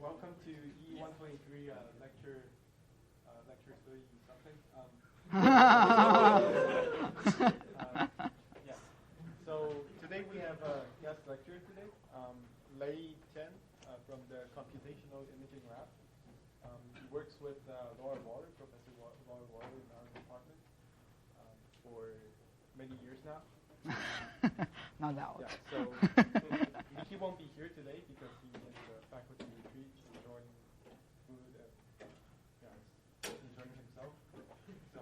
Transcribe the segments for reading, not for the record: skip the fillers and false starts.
welcome to E123 lecture 30 something. Yeah. So today we have a guest lecturer today, Lei Chen from the Computational Imaging Lab. He works with Laura Waller, Professor Laura Waller in our department for many years now. Not that old. Yeah, so he won't be here today because he is a faculty retreat enjoying food and enjoying himself. So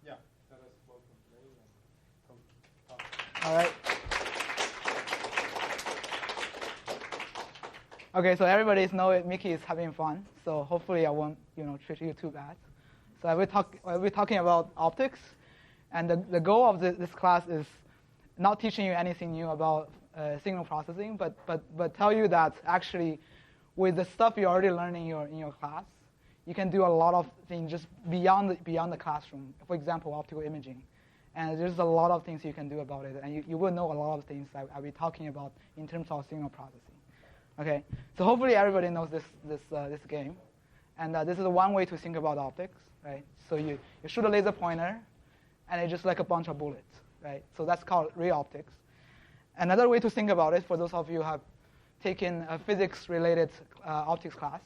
yeah, let us welcome today and talk. All right. Okay, so everybody knows Mickey is having fun, so hopefully I won't, treat you too bad. So I'll be talking about optics, and the goal of this class is not teaching you anything new about signal processing, but tell you that actually with the stuff you're already learning in your class, you can do a lot of things just beyond the classroom. For example, optical imaging, and there's a lot of things you can do about it, and you will know a lot of things I'll be talking about in terms of signal processing. Okay, so hopefully everybody knows this game, and this is one way to think about optics, right? So you shoot a laser pointer, and it's just like a bunch of bullets. Right? So that's called ray optics. Another way to think about it, for those of you who have taken a physics-related optics class,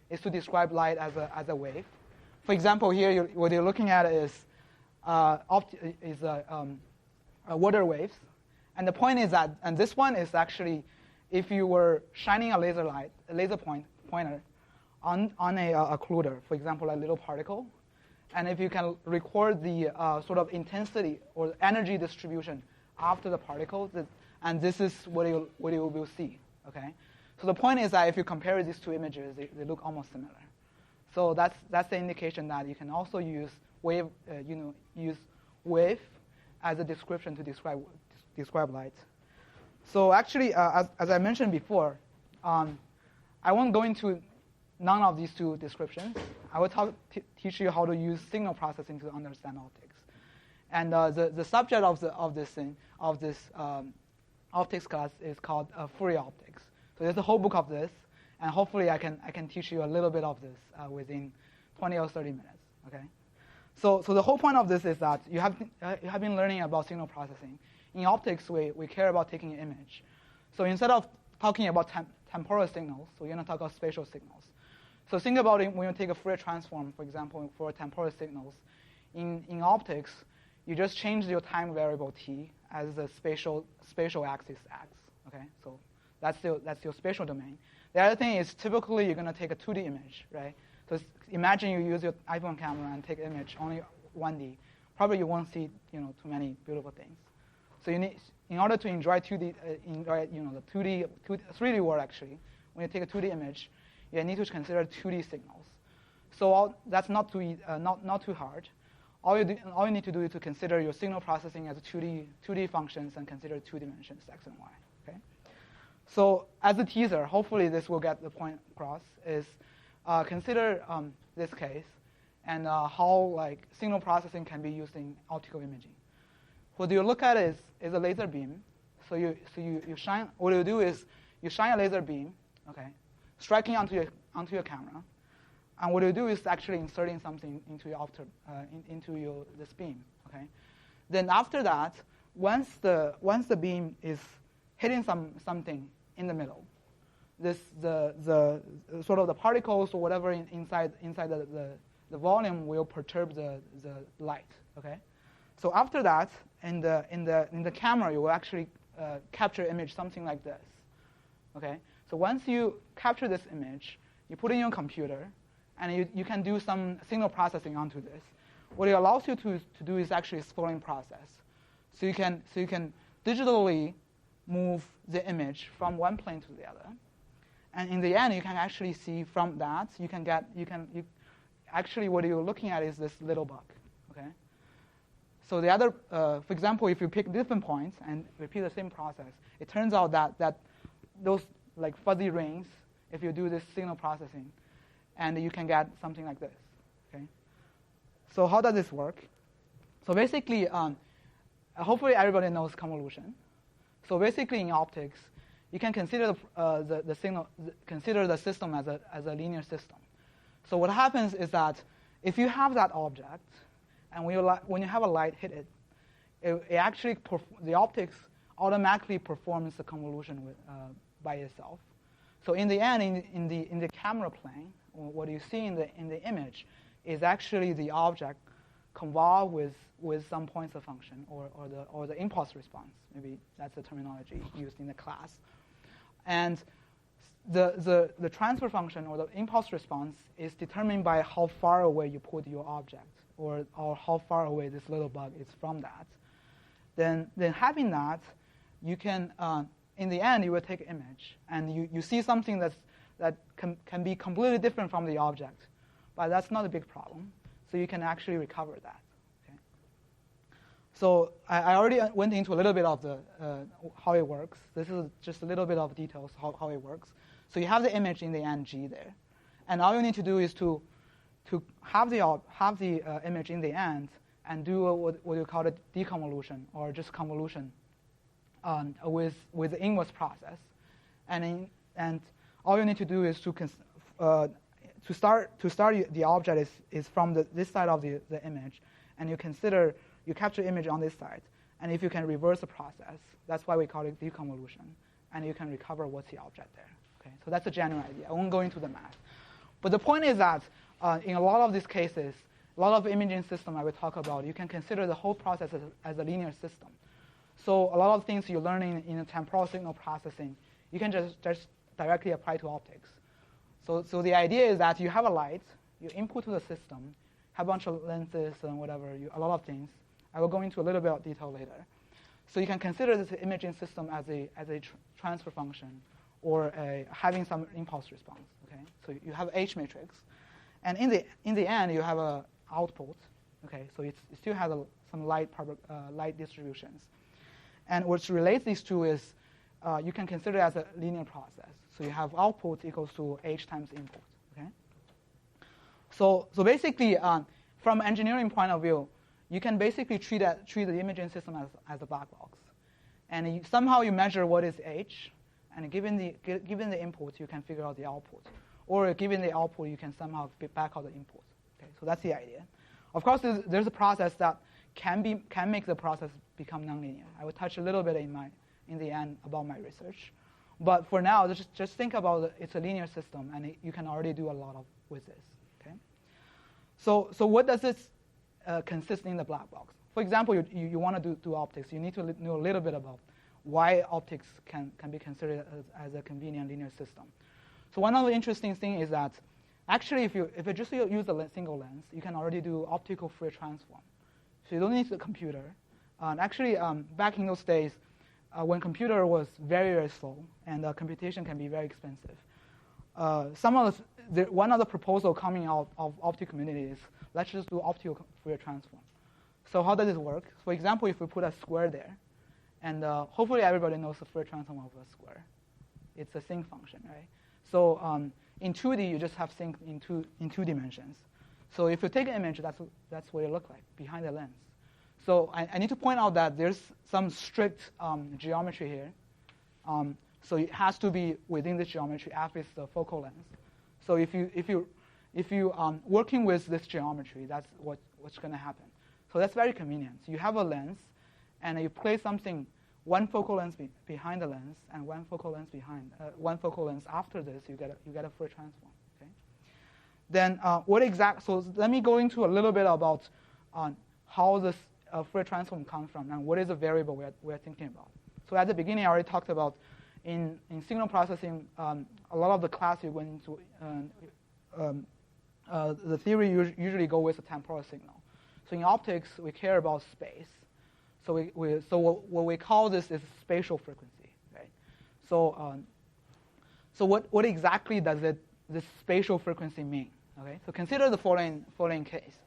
is to describe light as a wave. For example, here what you're looking at is water waves, and the point is that, and this one is actually, if you were shining a laser pointer on a occluder, for example, a little particle. And if you can record the sort of intensity or energy distribution after the particles, and this is what you will see. Okay, so the point is that if you compare these two images, they look almost similar. So that's the indication that you can also use wave, use wave as a description to describe light. So actually, as I mentioned before, I won't go into none of these two descriptions. I will teach you how to use signal processing to understand optics. And the subject of this optics class is called Fourier optics. So there's a whole book of this, and hopefully I can teach you a little bit of this within 20 or 30 minutes. Okay. So the whole point of this is that you have been learning about signal processing. In optics, we care about taking an image. So instead of talking about temporal signals, we're going to talk about spatial signals. So think about it when you take a Fourier transform, for example, for temporal signals. In optics, you just change your time variable t as the spatial axis x. Okay, so that's your spatial domain. The other thing is typically you're going to take a 2D image, right? So imagine you use your iPhone camera and take an image only 1D. Probably you won't see too many beautiful things. So you need, in order to enjoy 2D, the 3D world actually, when you take a 2D image, you need to consider 2D signals. So that's not too hard. All you need to do is to consider your signal processing as 2D functions and consider 2 dimensions, x and y. Okay. So as a teaser, hopefully this will get the point across. Is consider this case and how signal processing can be used in optical imaging. What you look at is a laser beam. So you shine. What you do is you shine a laser beam. Okay. Striking onto your camera, and what you do is actually inserting something into this beam. Okay, then after that, once the beam is hitting something in the middle, the sort of the particles or whatever inside the volume will perturb the light. Okay, so after that, in the camera, you will actually capture image something like this. Okay. So once you capture this image, you put it in your computer, and you can do some signal processing onto this. What it allows you to do is actually a scrolling process. So you can digitally move the image from one plane to the other, and in the end, you can actually see from that actually what you're looking at is this little bug. Okay. So the other, for example, if you pick different points and repeat the same process, it turns out that those like fuzzy rings, if you do this signal processing, and you can get something like this. Okay. So how does this work? So basically, hopefully everybody knows convolution. So basically in optics, you can consider the signal, consider the system as a linear system. So what happens is that if you have that object, and when you have a light hit it, it actually the optics automatically performs the convolution by itself. So in the end, in the camera plane, what you see in the image is actually the object convolved with some Poincare function or the impulse response. Maybe that's the terminology used in the class. And the transfer function or the impulse response is determined by how far away you put your object or how far away this little bug is from that. Then having that, you can, in the end, you will take an image, and you see something that can be completely different from the object, but that's not a big problem. So you can actually recover that. Okay? So I already went into a little bit of how it works. This is just a little bit of details how it works. So you have the image in the end G there, and all you need to do is to have the image in the end and do what you call a deconvolution or just convolution with the inverse process, and all you need to do is to start the object is from this side of the image, and you capture image on this side, and if you can reverse the process, that's why we call it deconvolution, and you can recover what's the object there. Okay, so that's a general idea. I won't go into the math, but the point is that in a lot of these cases, a lot of imaging system I will talk about, you can consider the whole process as a linear system. So a lot of things you're learning in temporal signal processing, you can just directly apply to optics. So the idea is that you have a light, you input to the system, have a bunch of lenses and whatever, a lot of things. I will go into a little bit of detail later. So you can consider this imaging system as a transfer function or having some impulse response. Okay, so you have H matrix, and in the end you have a output. Okay, so it still has some light distributions, and what relates these two is you can consider it as a linear process. So you have output equals to H times input. Okay. So basically, from engineering point of view, you can basically treat the imaging system as a black box, and somehow you measure what is H, and given the input, you can figure out the output, or given the output, you can somehow back out the input. Okay. So that's the idea. Of course, there's a process that can make the process become nonlinear. I will touch a little bit in the end about my research. But for now, just think about it's a linear system, and you can already do a lot with this. Okay. So what does this consist in the black box? For example, you want to do optics. You need to know a little bit about why optics can be considered as a convenient linear system. So one of the interesting things is that actually, if you just use a single lens, you can already do optical Fourier transform. So you don't need the computer. And actually, back in those days, when computer was very, very slow and computation can be very expensive, one of the proposal coming out of optical community is let's just do optical Fourier transform. So how does it work? For example, if we put a square there, and hopefully everybody knows the Fourier transform of a square. It's a sinc function, right? So in 2D, you just have sinc in two dimensions. So if you take an image, that's what it looks like behind the lens. So I need to point out that there's some strict geometry here. So it has to be within this geometry F is the focal length. So if you working with this geometry, that's what's going to happen. So that's very convenient. So you have a lens, and you place something, one focal length behind the lens, and one focal length after this, you get a Fourier transform. Okay. Then so let me go into a little bit about how this Fourier transform comes from and what is the variable we're thinking about. So at the beginning, I already talked about in signal processing, a lot of the class you went into, the theory usually go with a temporal signal. So in optics, we care about space. So what we call this is spatial frequency, right? So what exactly does this spatial frequency mean? Okay, so consider the following case.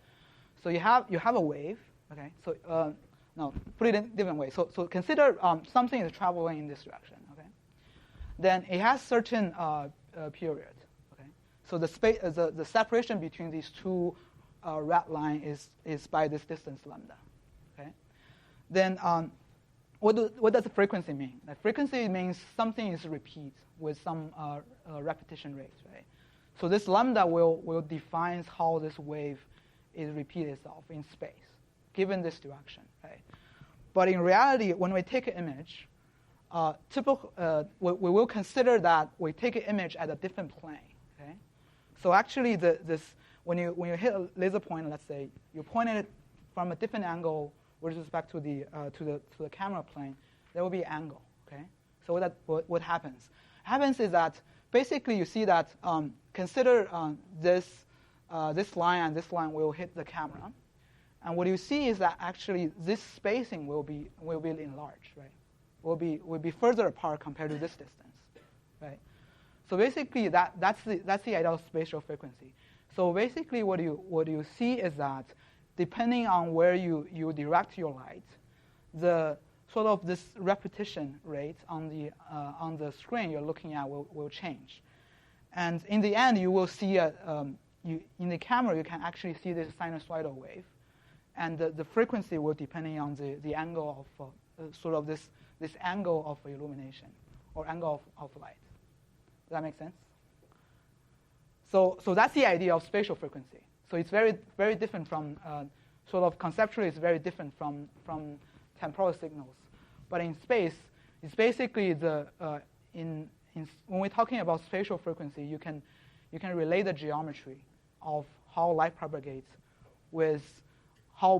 So you have a wave. Okay, so no, put it in a different way. So consider something is traveling in this direction. Okay, then it has certain period. Okay, so the separation between these two red line is by this distance lambda. Okay, then what does frequency mean? Like frequency means something is repeat with some repetition rate, right? So this lambda will define how this wave is repeat itself in space, given this direction, right? But in reality, when we take an image, we will consider that we take an image at a different plane, okay? So actually, when you hit a laser pointer, let's say you point it from a different angle with respect to the camera plane, there will be an angle, okay? So what happens? Happens is that basically you see that consider this line and this line will hit the camera, and what you see is that actually this spacing will be enlarged, right? Will be further apart compared to this distance, right? So basically that's the idea of spatial frequency. So basically what you see is that depending on where you direct your light, the sort of this repetition rate on the screen you're looking at will change, and in the end you will see in the camera you can actually see this sinusoidal wave, and the frequency will depending on the angle of sort of this angle of illumination or angle of light. Does that make sense? So that's the idea of spatial frequency. So it's very, very different from, sort of conceptually, it's very different from temporal signals. But in space, it's basically when we're talking about spatial frequency, you can relate the geometry of how light propagates with how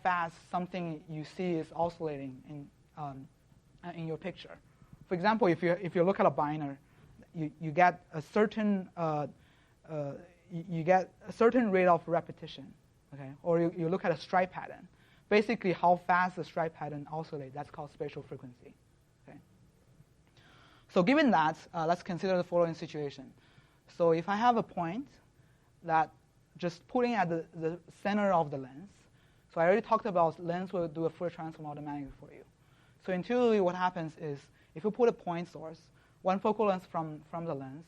fast something you see is oscillating in your picture. For example, if you look at a binder, you get a certain rate of repetition, okay? Or you look at a stripe pattern. Basically, how fast the stripe pattern oscillates, that's called spatial frequency, okay? So given that, let's consider the following situation. So if I have a point that just putting at the center of the lens, so I already talked about lens will do a Fourier transform automatically for you. So intuitively what happens is if you put a point source, one focal length from the lens,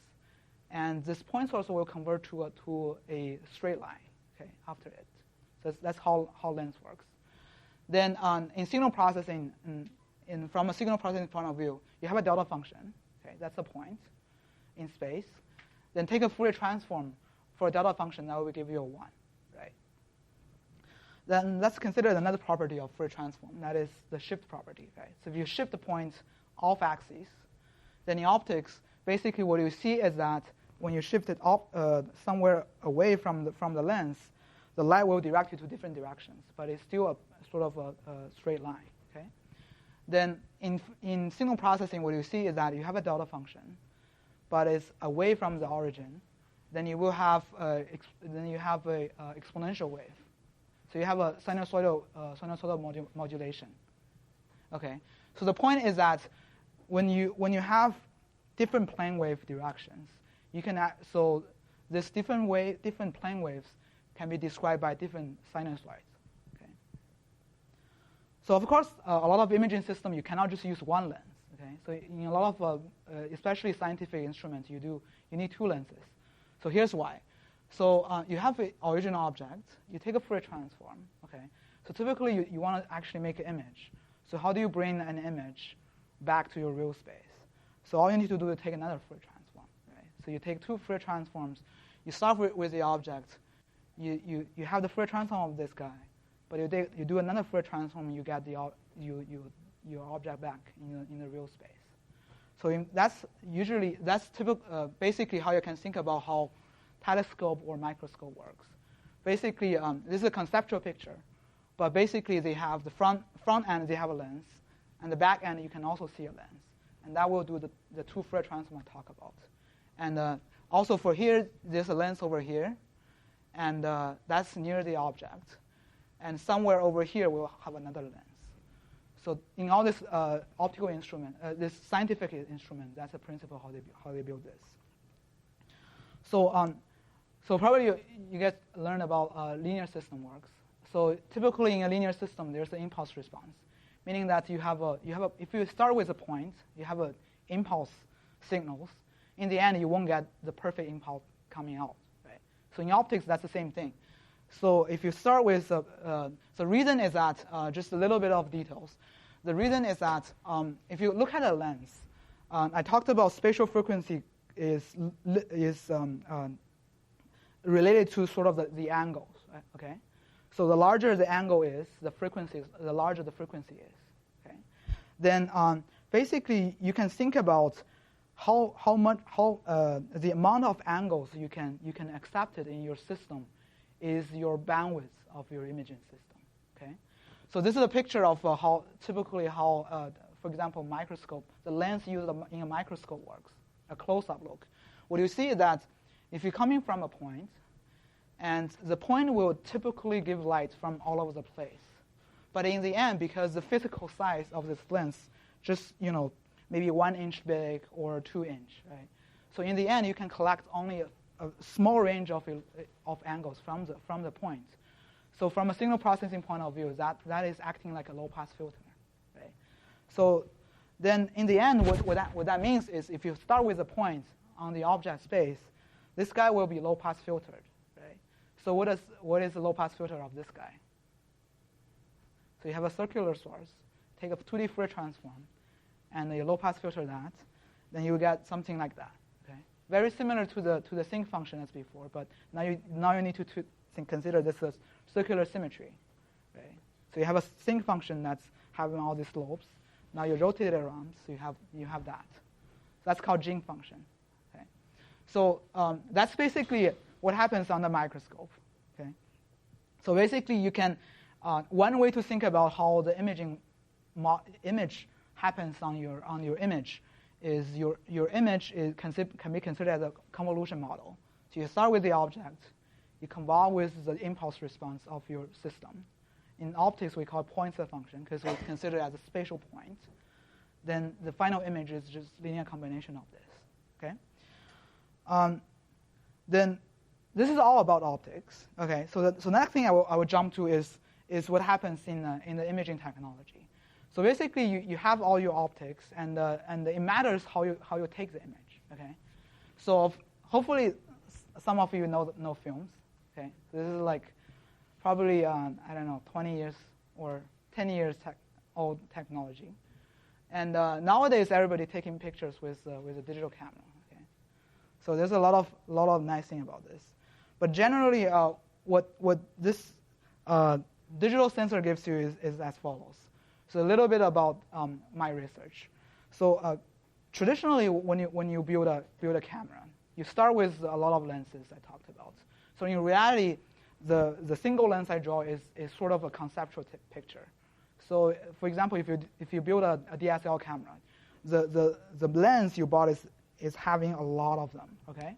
and this point source will convert to a straight line, okay, after it. So that's how lens works. Then in signal processing, from a signal processing point of view, you have a delta function, okay, that's a point in space. Then take a Fourier transform for a delta function, that will give you a 1, right? Then let's consider another property of Fourier transform, that is the shift property, right? So if you shift the point off axis, then in optics, basically what you see is that when you shift it off somewhere away from the lens, the light will direct you to different directions, but it's still a sort of a straight line, okay? Then in signal processing, what you see is that you have a delta function, but it's away from the origin. Then you will have a exponential wave. So you have a sinusoidal modulation. Okay. So the point is that when you have different plane wave directions, you can so this different plane waves can be described by different sinusoids. Okay. So of course, a lot of imaging systems you cannot just use one lens. Okay. So in a lot of especially scientific instruments, you need two lenses. So here's why. So you have an original object. You take a Fourier transform. Okay. So typically you want to actually make an image. So how do you bring an image back to your real space? So all you need to do is take another Fourier transform. Right? So you take two Fourier transforms. You start with the object. You have the Fourier transform of this guy, but you do another Fourier transform. You get your object back in the real space. So that's typical. Basically, how you can think about how telescope or microscope works. Basically, this is a conceptual picture, but basically they have the front end, they have a lens, and the back end you can also see a lens, and that will do the two Fourier transform I talk about. And also for here, there's a lens over here, and that's near the object, and somewhere over here we'll have another lens. So in all this optical instrument, this scientific instrument, that's the principle how they build this. So probably you guys learned about linear system works. So typically in a linear system, there's an impulse response, meaning that if you start with a point, you have an impulse signals. In the end, you won't get the perfect impulse coming out, right? So in optics, that's the same thing. So if you start with, the reason is that just a little bit of details. The reason is that if you look at a lens, I talked about spatial frequency is related to sort of the angles, right? Okay? So the larger the angle is, the larger the frequency is. Okay? Then basically you can think about how the amount of angles you can accept it in your system is your bandwidth of your imaging system. Okay? So this is a picture of how, for example, microscope, the lens used in a microscope works, a close-up look. What you see is that if you're coming from a point, and the point will typically give light from all over the place. But in the end, because the physical size of this lens, just maybe 1 inch big or 2 inch, right? So in the end, you can collect only a small range of angles from the point. So from a signal processing point of view, that is acting like a low-pass filter, right? So then in the end, what that means is if you start with a point on the object space, this guy will be low-pass filtered. So what is the low-pass filter of this guy? So you have a circular source, take a 2D Fourier transform, and you low-pass filter that, then you get something like that. Okay, very similar to the sinc function as before, but now you need to consider this as circular symmetry. Right? So you have a sinc function that's having all these lobes. Now you rotate it around, so you have that. That's called Jing function. Okay, so that's basically what happens on the microscope. Okay, so basically you can one way to think about how the image happens on your image is your image can be considered as a convolution model. So you start with the object, you convolve with the impulse response of your system. In optics, we call it Poincare function because we consider it as a spatial point. Then the final image is just linear combination of this. Okay. Then this is all about optics. Okay, so the next thing I will jump to is what happens in the imaging technology. So basically, you have all your optics, and it matters how you take the image. Okay, so hopefully some of you know films. Okay, this is like probably I don't know 20 years or 10 years old technology, and nowadays everybody taking pictures with a digital camera. Okay, so there's a lot of nice thing about this. But generally, what this digital sensor gives you is as follows. So a little bit about my research. So traditionally, when you build a camera, you start with a lot of lenses I talked about. So in reality, the single lens I draw is sort of a conceptual picture. So for example, if you build a DSLR camera, the lens you bought is having a lot of them. Okay.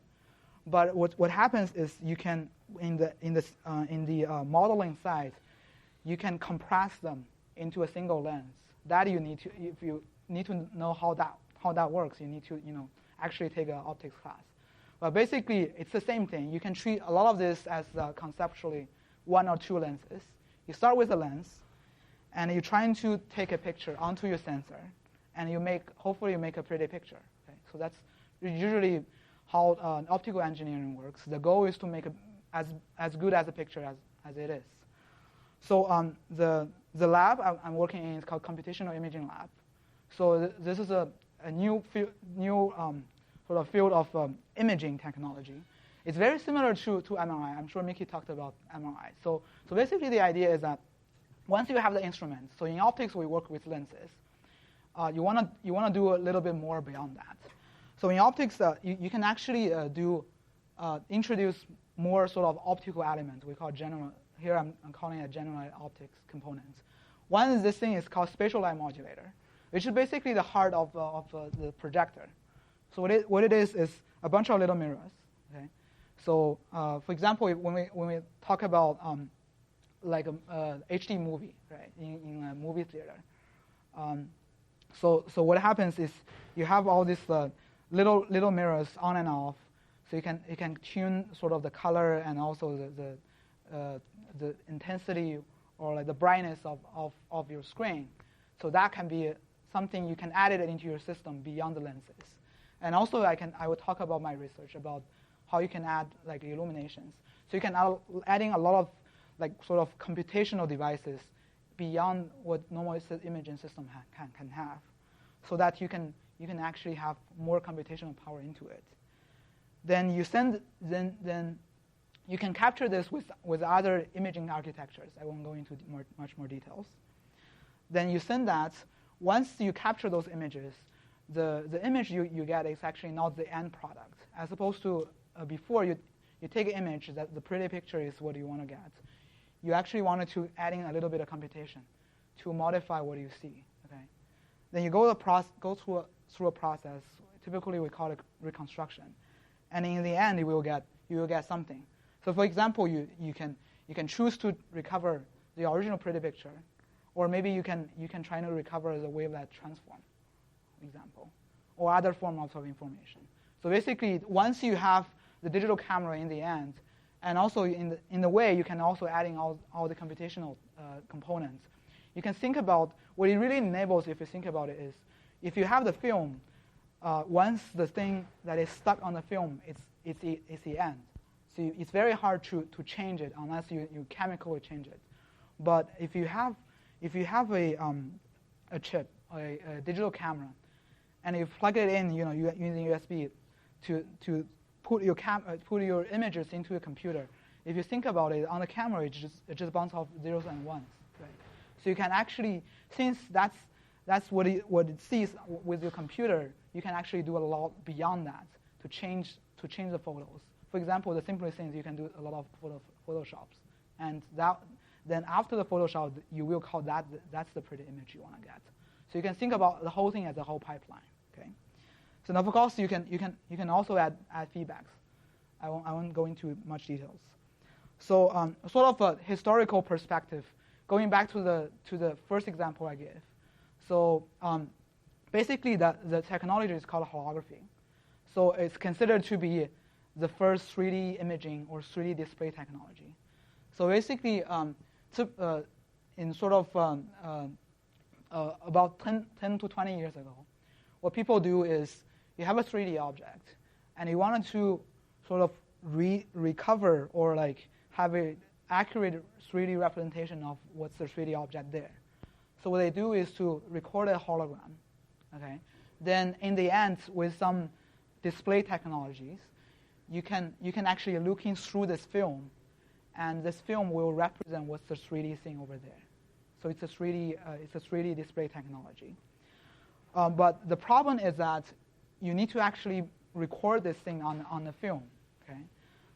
But what happens is you can in the modeling side, you can compress them into a single lens. That you need to, if you need to know how that works, you need to actually take an optics class. But basically, it's the same thing. You can treat a lot of this as conceptually 1 or 2 lenses. You start with a lens, and you're trying to take a picture onto your sensor, and hopefully you make a pretty picture. Okay? So that's usually how optical engineering works. The goal is to make as good as a picture as it is. So the lab I'm working in is called Computational Imaging Lab. So this is a new sort of field of imaging technology. It's very similar to MRI. I'm sure Mickey talked about MRI. So basically the idea is that once you have the instrument, so in optics we work with lenses. You want to do a little bit more beyond that. So in optics, you can actually introduce more sort of optical elements. We call general. Here I'm calling it general optics components. One is this thing is called spatial light modulator, which is basically the heart of the projector. So what it is a bunch of little mirrors. Okay. So for example, when we talk about like a HD movie, right, in a movie theater. So what happens is you have all these little mirrors on and off, so you can tune sort of the color and also the intensity or like the brightness of your screen. So that can be something you can add it into your system beyond the lenses. And also I will talk about my research about how you can add like illuminations. So you can adding a lot of like sort of computational devices beyond what normal imaging system can have, so that you can actually have more computational power into it. Then you then you can capture this with other imaging architectures. I won't go into much more details. Then you send that. Once you capture those images, the image you get is actually not the end product. As opposed to before, you take an image that the pretty picture is what you want to get. You actually wanted to add in a little bit of computation to modify what you see. Okay. Then you go through a process. Typically, we call it reconstruction, and in the end, you will get something. So, for example, you can choose to recover the original pretty picture, or maybe you can try to recover the wavelet transform, for example, or other form of information. So basically, once you have the digital camera in the end, and also in the way you can also add in all the computational components. You can think about what it really enables. If you think about it, is if you have the film, once the thing that is stuck on the film, it's the end. So it's very hard to change it unless you chemically change it. But if you have a chip, a digital camera, and you plug it in, using USB to put your images into a computer. If you think about it, on the camera, it just bounces off zeros and ones. Right? So you can actually, since that's what it sees with your computer, you can actually do a lot beyond that to change the photos. For example, the simplest things, you can do a lot of Photoshops, and then after the Photoshop, you will call that's the pretty image you want to get. So you can think about the whole thing as a whole pipeline. Okay. So now, of course, you can also add feedbacks. I won't go into much details. So sort of a historical perspective, going back to the first example I gave. So basically, the technology is called holography. So it's considered to be the first 3D imaging or 3D display technology. So basically, in sort of about 10 to 20 years ago, what people do is you have a 3D object, and you wanted to sort of recover or like have an accurate 3D representation of what's the 3D object there. So what they do is to record a hologram. Okay. Then in the end, with some display technologies, you can actually look in through this film, and this film will represent what's the 3D thing over there. So it's a 3D display technology. But the problem is that you need to actually record this thing on the film. Okay.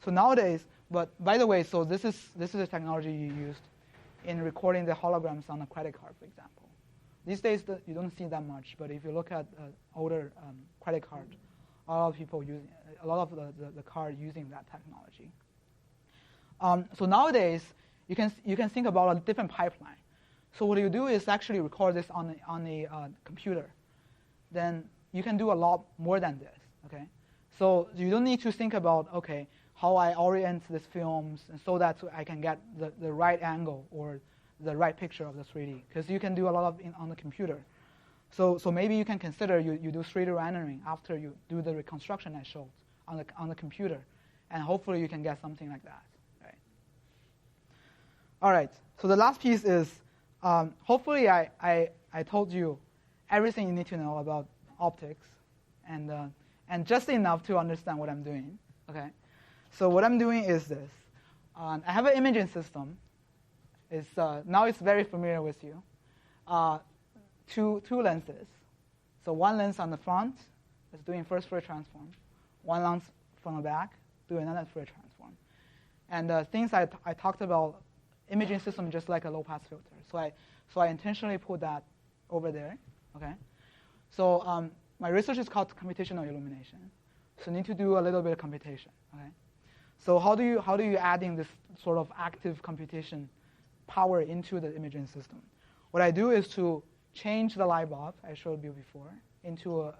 So nowadays, but by the way, so this is a technology you used in recording the holograms on a credit card, for example. These days you don't see that much, but if you look at older credit card, a lot of the card using that technology. So nowadays you can think about a different pipeline. So what you do is actually record this on a computer. Then you can do a lot more than this. Okay, so you don't need to think about how I orient these films and so that I can get the right angle or the right picture of the 3D, because you can do a lot of on the computer. So maybe you can consider you do 3D rendering after you do the reconstruction I showed on the computer, and hopefully you can get something like that. Right. All right. So the last piece is hopefully I told you everything you need to know about optics, and just enough to understand what I'm doing. Okay. So what I'm doing is this. I have an imaging system. Now it's very familiar with you. Two lenses. So one lens on the front is doing first Fourier transform. One lens from the back doing another Fourier transform. And things I talked about, imaging system just like a low-pass filter. So I intentionally put that over there. Okay. So my research is called computational illumination. So you need to do a little bit of computation. Okay. So how do you add in this sort of active computation power into the imaging system? What I do is to change the light bulb I showed you before into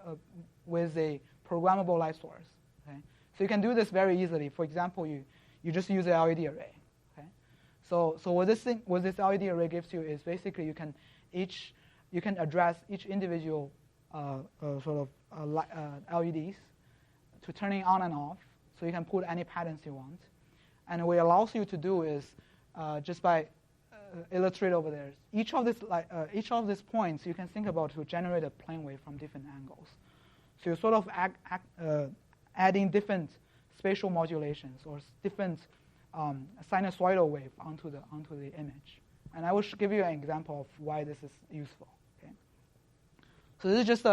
with a programmable light source. Okay? So you can do this very easily. For example, you just use an LED array. Okay? So what this LED array gives you is basically you can address each individual LEDs to turning on and off. So you can put any patterns you want. And what it allows you to do is just by illustrate over there. Each of these points you can think about to generate a plane wave from different angles. So you're sort of adding different spatial modulations or different sinusoidal wave onto the image. And I will give you an example of why this is useful. Okay. So this is just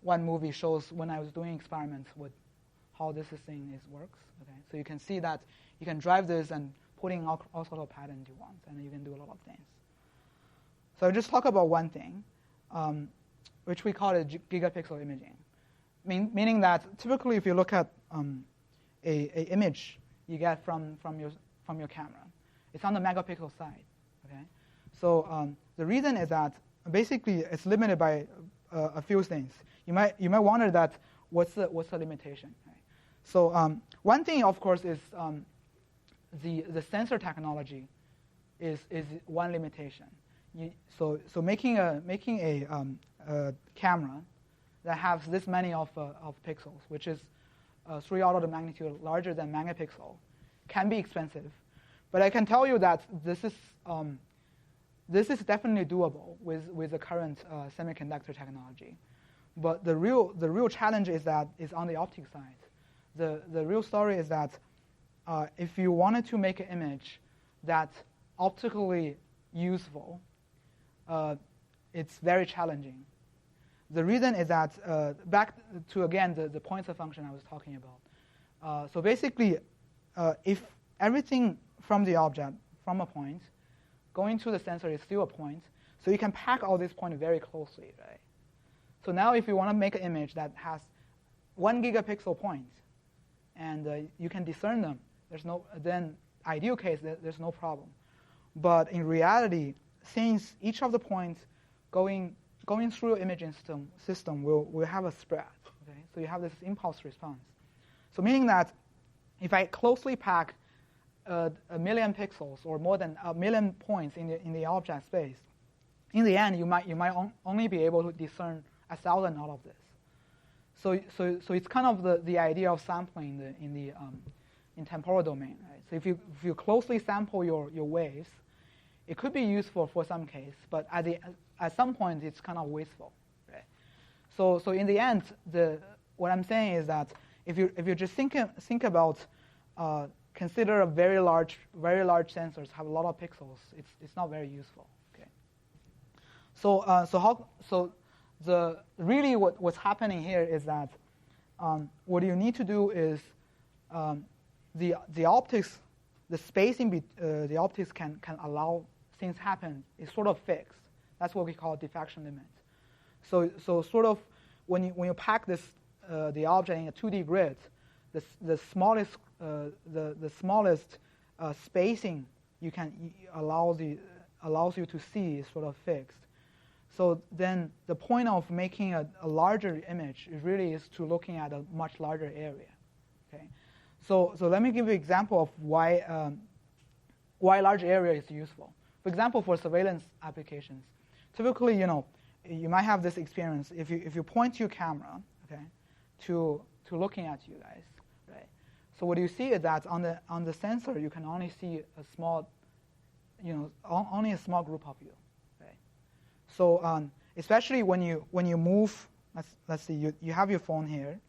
one movie shows when I was doing experiments with how this thing works. Okay. So you can see that you can drive this and put in all sorts of patterns you want, and you can do a lot of things. So I'll just talk about one thing, which we call gigapixel imaging, meaning that typically if you look at a image you get from your camera, it's on the megapixel side. Okay, so the reason is that basically it's limited by a few things. You might wonder that what's the limitation? Right? So one thing, of course, is the sensor technology is one limitation. So making a camera that has this many of pixels, which is 3 orders of magnitude larger than megapixel, can be expensive. But I can tell you that this is definitely doable with the current semiconductor technology. But the real challenge is on the optic side. The real story is that if you wanted to make an image that's optically useful, it's very challenging. The reason is that, back to, again, the pointer function I was talking about. So basically, if everything from the object, from a point, going to the sensor is still a point, so you can pack all these points very closely, right? So now if you want to make an image that has 1 gigapixel point, and you can discern them, then ideal case, there's no problem. But in reality, since each of the points going through imaging system will have a spread, okay? So you have this impulse response. So meaning that if I closely pack a million pixels or more than a million points in the object space, in the end you might only be able to discern 1,000 out of this. So it's kind of the idea of sampling in temporal domain, right? So if you closely sample your waves, it could be useful for some case, but at some point it's kind of wasteful, right? So in the end, what I'm saying is that if you just think about consider a very large sensors have a lot of pixels, it's not very useful. Okay. Really what's happening here is that what you need to do is the optics, the spacing the optics can allow things happen is sort of fixed. That's what we call diffraction limit. So sort of when you pack the object in a 2D grid, the smallest spacing allows you to see is sort of fixed. So then the point of making a larger image really is to looking at a much larger area. Okay, so let me give you an example of why large area is useful. For example, for surveillance applications, typically you might have this experience if you point your camera, okay, to looking at you guys, right? So what you see is that on the sensor you can only see a small, only a small group of you. So especially when you move, let's see, you have your phone here,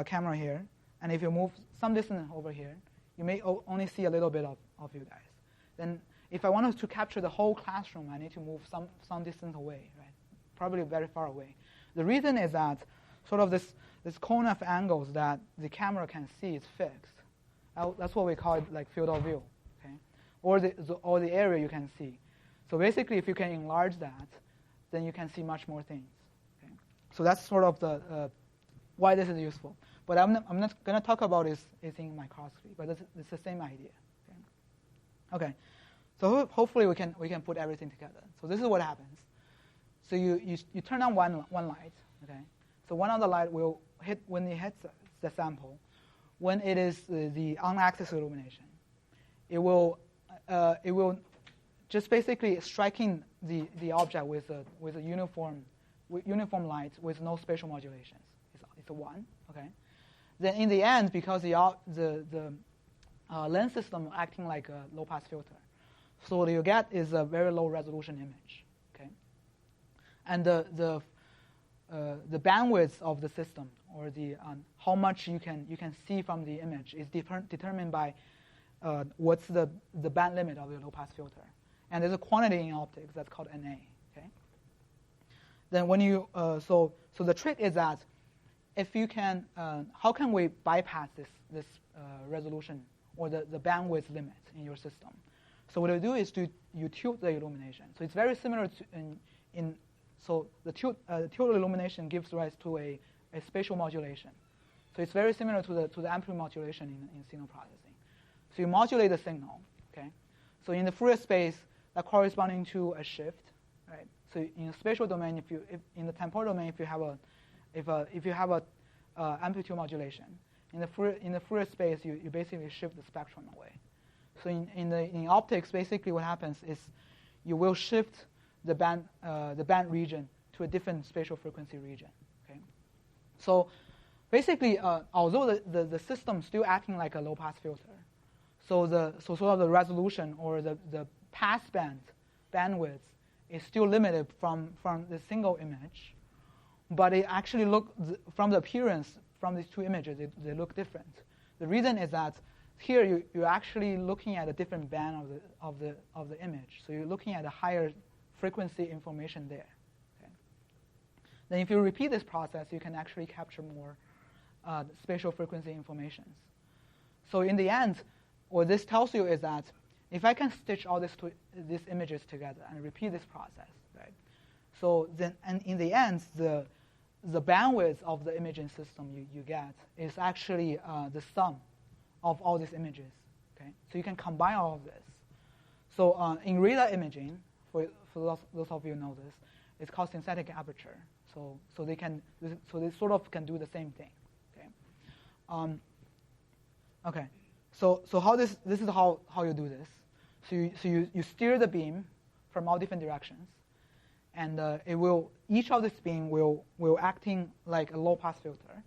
camera here, and if you move some distance over here, you may only see a little bit of you guys. Then if I wanted to capture the whole classroom, I need to move some distance away, right? Probably very far away. The reason is that sort of this cone of angles that the camera can see is fixed. That's what we call it, like field of view, okay? Or the area you can see. So basically, if you can enlarge that, then you can see much more things. Okay? So that's sort of the why this is useful. But I'm not going to talk about it in my class 3, but it's the same idea. Okay. So hopefully we can put everything together. So this is what happens. So you turn on one light. Okay. So one of the light will hit when it hits the sample. When it is the on-axis illumination, it will just basically striking the object with a uniform light with no spatial modulations. It's a 1, okay. Then in the end, because the lens system acting like a low-pass filter, So what you get is a very low resolution image. Okay, and the bandwidth of the system, or the how much you can see from the image, is determined by what's the band limit of your low-pass filter. And there's a quantity in optics that's called NA. Okay. Then when you so the trick is that if you can, how can we bypass this resolution or the bandwidth limit in your system? So what you do is you tilt the illumination. So it's very similar to so the tilt illumination gives rise to a spatial modulation. So it's very similar to the amplitude modulation in signal processing. So you modulate the signal. Okay. So in the Fourier space, that corresponding to a shift, right? So in a spatial domain, if in the temporal domain, if you have a amplitude modulation, in the Fourier space, you basically shift the spectrum away. So in optics, basically what happens is you will shift the band region to a different spatial frequency region. Okay. So basically, although the system is still acting like a low pass filter, so sort of the resolution or the pass bandwidth is still limited from the single image, but it actually from the appearance from these two images, they look different. The reason is that here you're actually looking at a different band of the image, so you're looking at a higher frequency information there. Okay. Then if you repeat this process, you can actually capture more spatial frequency informations. So in the end, what this tells you is that if I can stitch all these images together and repeat this process, right? So then, and in the end, the bandwidth of the imaging system you get is actually the sum of all these images. Okay, so you can combine all of this. So in radar imaging, for those of you who know this, it's called synthetic aperture. So they sort of can do the same thing. Okay. Okay. So how this is how you do this. So you steer the beam from all different directions, and each of this beam will acting like a low pass filter.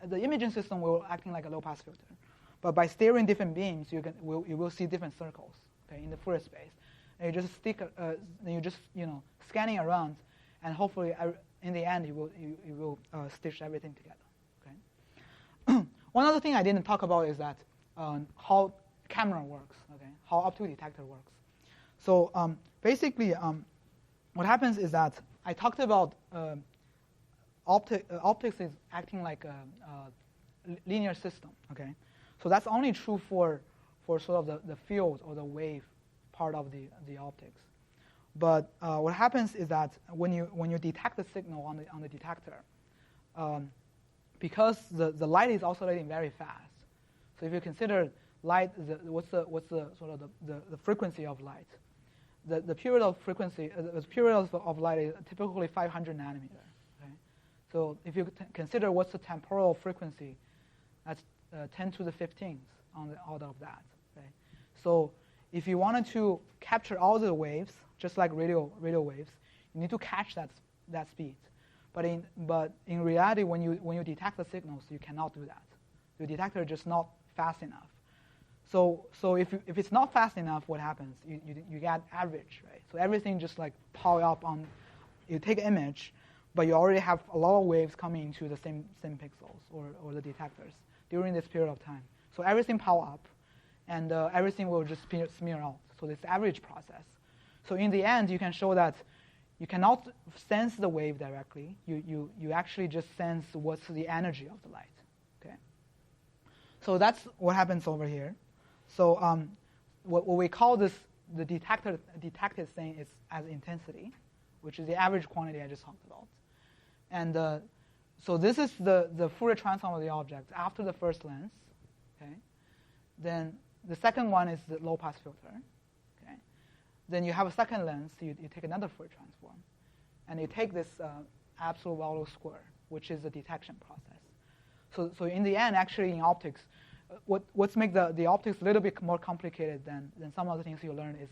The imaging system will acting like a low pass filter, but by steering different beams, you will see different circles. Okay, in the Fourier space, and you just scanning around, and hopefully in the end you will stitch everything together. Okay. One other thing I didn't talk about is that how camera works. Okay, how optical detector works. So basically, what happens is that I talked about optics is acting like a linear system. Okay, so that's only true for sort of the field or the wave part of the optics. But what happens is that when you detect the signal on the detector, because the light is oscillating very fast. So if you consider light, what's the sort of the frequency of light? The period of frequency, the period of light is typically 500 nanometer. Okay? So if you consider what's the temporal frequency, that's 10 to the 15th on the order of that. Okay? So if you wanted to capture all the waves, just like radio waves, you need to catch that speed. But in reality, when you detect the signals, you cannot do that. Your detector is just not fast enough. So if it's not fast enough, what happens? You get average, right? So everything just like pile up on. You take an image, but you already have a lot of waves coming into the same pixels or the detectors during this period of time. So everything pile up, and everything will just smear out. So this average process. So in the end, you can show that you cannot sense the wave directly. You actually just sense what's the energy of the light. Okay. So that's what happens over here. So what we call the detected thing is as intensity, which is the average quantity I just talked about. And so this is the Fourier transform of the object after the first lens. Okay. Then the second one is the low-pass filter. Okay. Then you have a second lens. You take another Fourier transform, and you take this absolute value square, which is the detection process. So in the end, actually in optics, what's make the optics a little bit more complicated than some of the things you learn is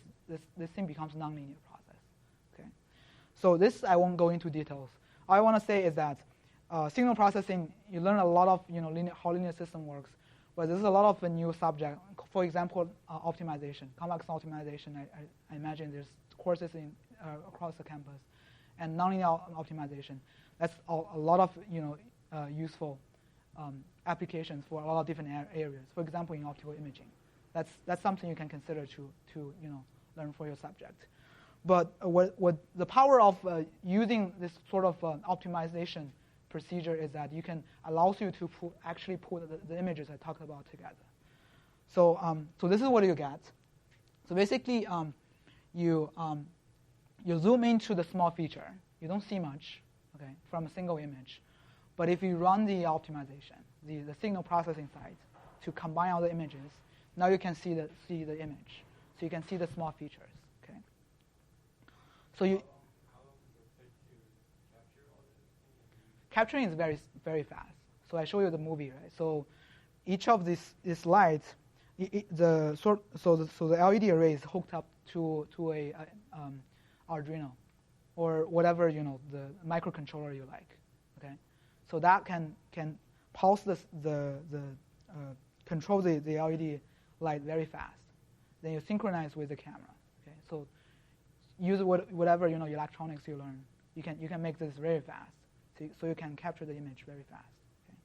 this thing becomes nonlinear process. Okay. So this I won't go into details. All I want to say is that signal processing, you learn a lot of how linear system works, But there's a lot of new subject. For example, optimization, convex optimization. I imagine there's courses across the campus, and nonlinear optimization. That's a lot of useful applications for a lot of different areas. For example, in optical imaging, that's something you can consider to learn for your subject. But what the power of using this sort of optimization procedure is that you can allows you to actually put the images I talked about together. So this is what you get. So basically, you zoom into the small feature. You don't see much, okay, from a single image. But if you run the optimization, the signal processing side, to combine all the images, now you can see the image. So you can see the small features. Okay. So you. How long does it take to capture all this? Capturing is very, very fast. So I show you the movie, right? So each of these lights, the LED array is hooked up to a Arduino, or whatever the microcontroller you like. Okay, so that can pulse control the LED light very fast. Then you synchronize with the camera. Okay, so use whatever electronics you learn. You can make this very fast. So you can capture the image very fast. Okay?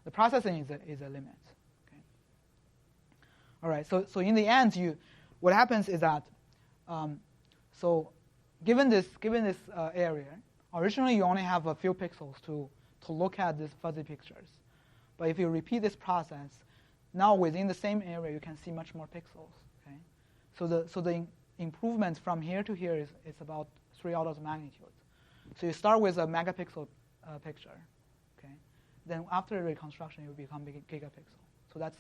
The processing is a limit. Okay? All right. So in the end, what happens is that so given this area, originally you only have a few pixels to look at these fuzzy pictures. But if you repeat this process, now within the same area you can see much more pixels. Okay? So the improvement from here to here is about 3 orders of magnitude. So you start with a megapixel picture, okay? Then after reconstruction, it will become gigapixel. So that's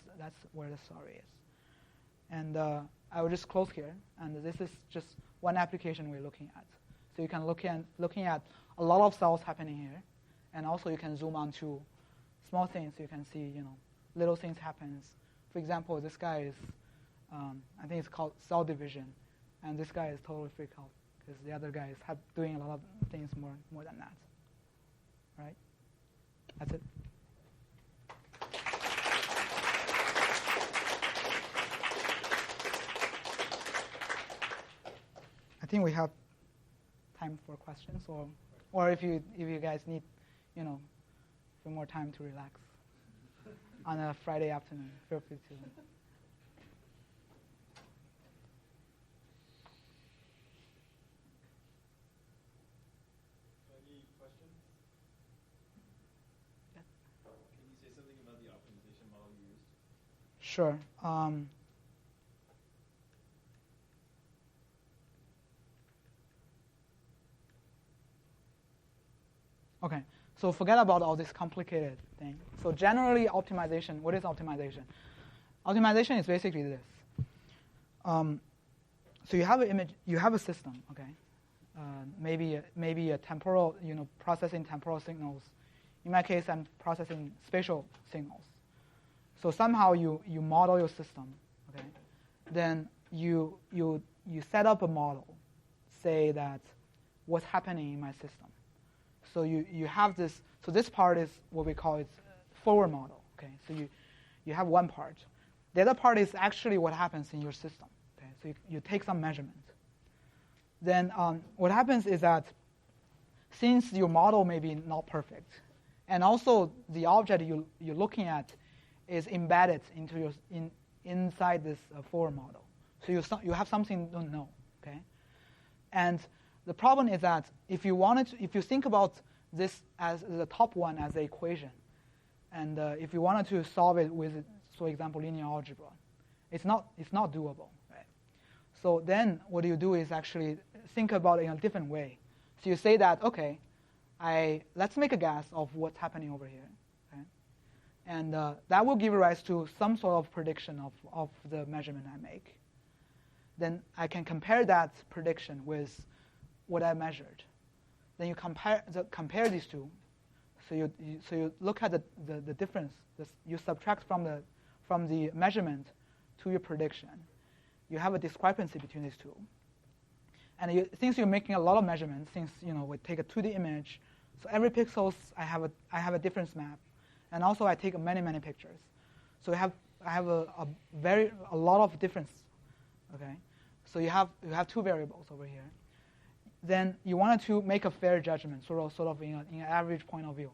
where the story is. And I will just close here. And this is just one application we're looking at. So you can looking at a lot of cells happening here, and also you can zoom onto small things. You can see little things happens. For example, this guy is I think it's called cell division, and this guy is totally freaked out because the other guy is doing a lot of things more than that. Right? That's it. I think we have time for questions, or if you guys need a few more time to relax on a Friday afternoon, feel free to. Sure. Okay, so forget about all this complicated thing. So generally, optimization. What is optimization? Optimization is basically this. So you have an image. You have a system. Okay, maybe a temporal. Processing temporal signals. In my case, I'm processing spatial signals. So somehow you model your system, okay? Then you set up a model, say that what's happening in my system. So you have this. So this part is what we call forward model, okay? So you have one part. The other part is actually what happens in your system. Okay? So you take some measurement. Then what happens is that since your model may be not perfect, and also the object you're looking at is embedded into inside this forward model. So you have something you don't know, okay? And the problem is that if you think about this as the top one as the equation, and if you wanted to solve it with, for example, linear algebra, it's not doable, right? So then what you do is actually think about it in a different way. So you say that, okay, let's make a guess of what's happening over here. And that will give rise to some sort of prediction of the measurement I make. Then I can compare that prediction with what I measured. Then you compare these two. So you look at the difference. You subtract from the measurement to your prediction. You have a discrepancy between these two. And since you're making a lot of measurements, since we take a 2D image, so every pixels I have a difference map. And also I take many pictures. So we have a lot of difference. Okay, so you have two variables over here. Then you wanted to make a fair judgment, sort of in an average point of view.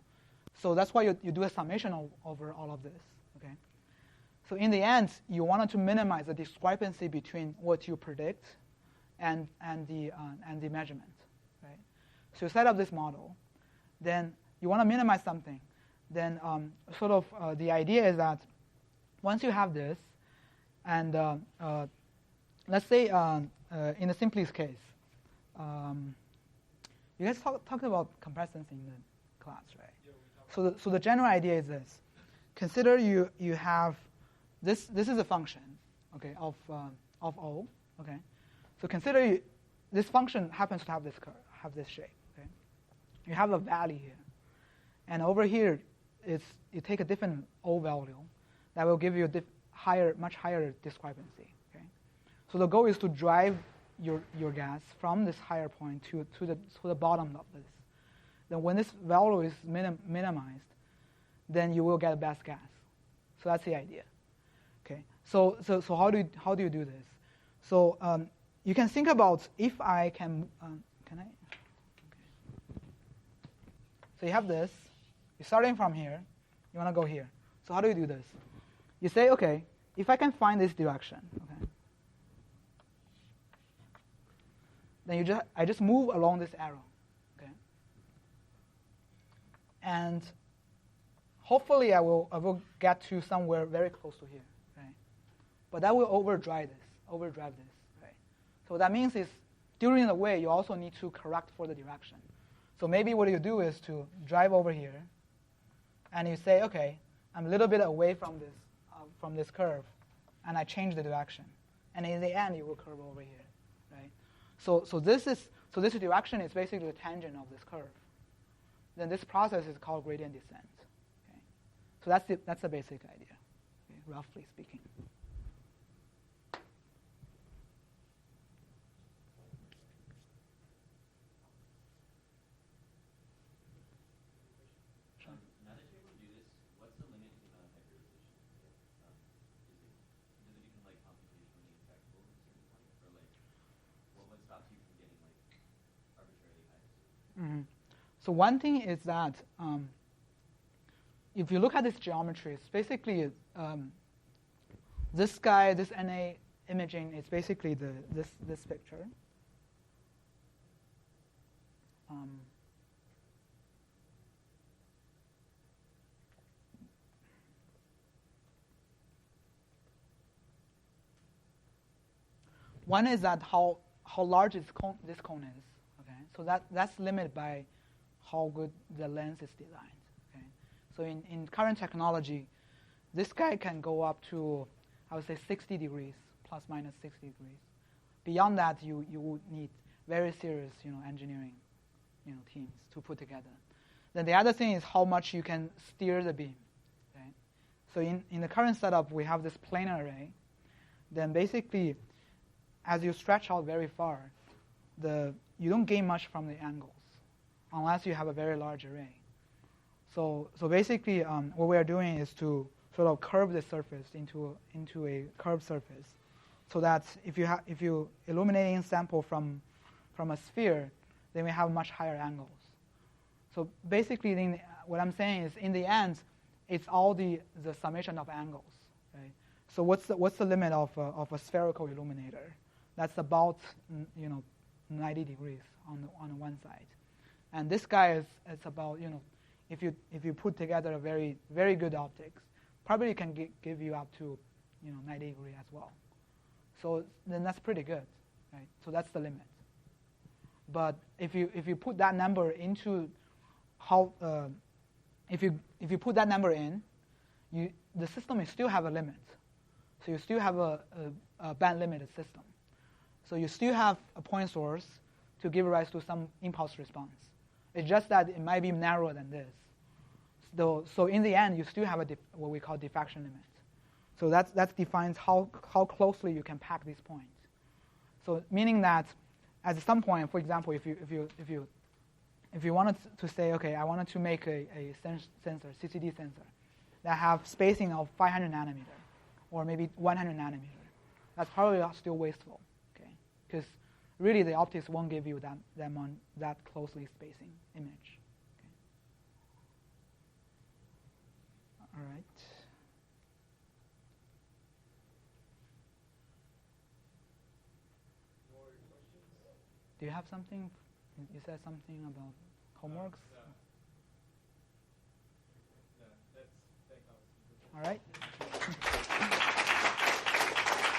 So that's why you do a summation over all of this. Okay, so in the end, you wanted to minimize the discrepancy between what you predict and the measurement. Right? So you set up this model, then you want to minimize something. Then the idea is that once you have this, and let's say in the simplest case, you guys talked about compressors in the class, right? Yeah, so the general idea is this: consider you have this. This is a function, okay, of O. Okay, so consider this function happens to have this curve, have this shape. Okay, you have a valley here, and over here, you take a different O value that will give you a much higher discrepancy. Okay, so the goal is to drive your gas from this higher point to the bottom of this. Then when this value is minimized, then you will get best gas. So that's the idea. Okay. So how do you do this? So you can think about if I can I? Okay. So you have this. You're starting from here. You want to go here. So how do you do this? You say, okay, if I can find this direction, okay, then I just move along this arrow, okay, and hopefully I will get to somewhere very close to here, right? But that will overdrive this, right? So what that means is during the way you also need to correct for the direction. So maybe what you do is to drive over here, and you say, okay, I'm a little bit away from this curve, and I change the direction, and in the end, you will curve over here, right? So this direction is basically the tangent of this curve. Then this process is called gradient descent. Okay? So that's the basic idea, okay, roughly speaking. Mm-hmm. So one thing is that if you look at this geometry, it's basically this NA imaging is basically this picture. One is that how large this cone is. So that's limited by how good the lens is designed. Okay? So in current technology, this guy can go up to, I would say, 60 degrees, plus minus 60 degrees. Beyond that, you would need very serious, engineering, teams to put together. Then the other thing is how much you can steer the beam. Okay? So in the current setup, we have this planar array. Then basically, as you stretch out very far, you don't gain much from the angles unless you have a very large array. So basically, what we are doing is to sort of curve the surface into a curved surface, so that if you illuminating sample from a sphere, then we have much higher angles. So basically, what I'm saying is, in the end, it's all the summation of angles. Right? So what's the limit of a spherical illuminator? That's about 90 degrees on one side, and this guy is about if you put together a very very good optics, probably can give you up to 90 degrees as well. So then that's pretty good, right? So that's the limit. But if you put that number into if you put that number in, the system will still have a limit. So you still have a band limited system. So you still have a point source to give rise to some impulse response. It's just that it might be narrower than this. So in the end, you still have what we call diffraction limit. So that defines how closely you can pack these points. So meaning that at some point, for example, if you wanted to say, okay, I wanted to make a sensor, CCD sensor, that have spacing of 500 nanometer, or maybe 100 nanometer. That's probably still wasteful, okay? Because really the optics won't give you that closely spacing image. Okay. All right. More questions? Do you have something? You said something about homeworks? No, that's thank you. All right.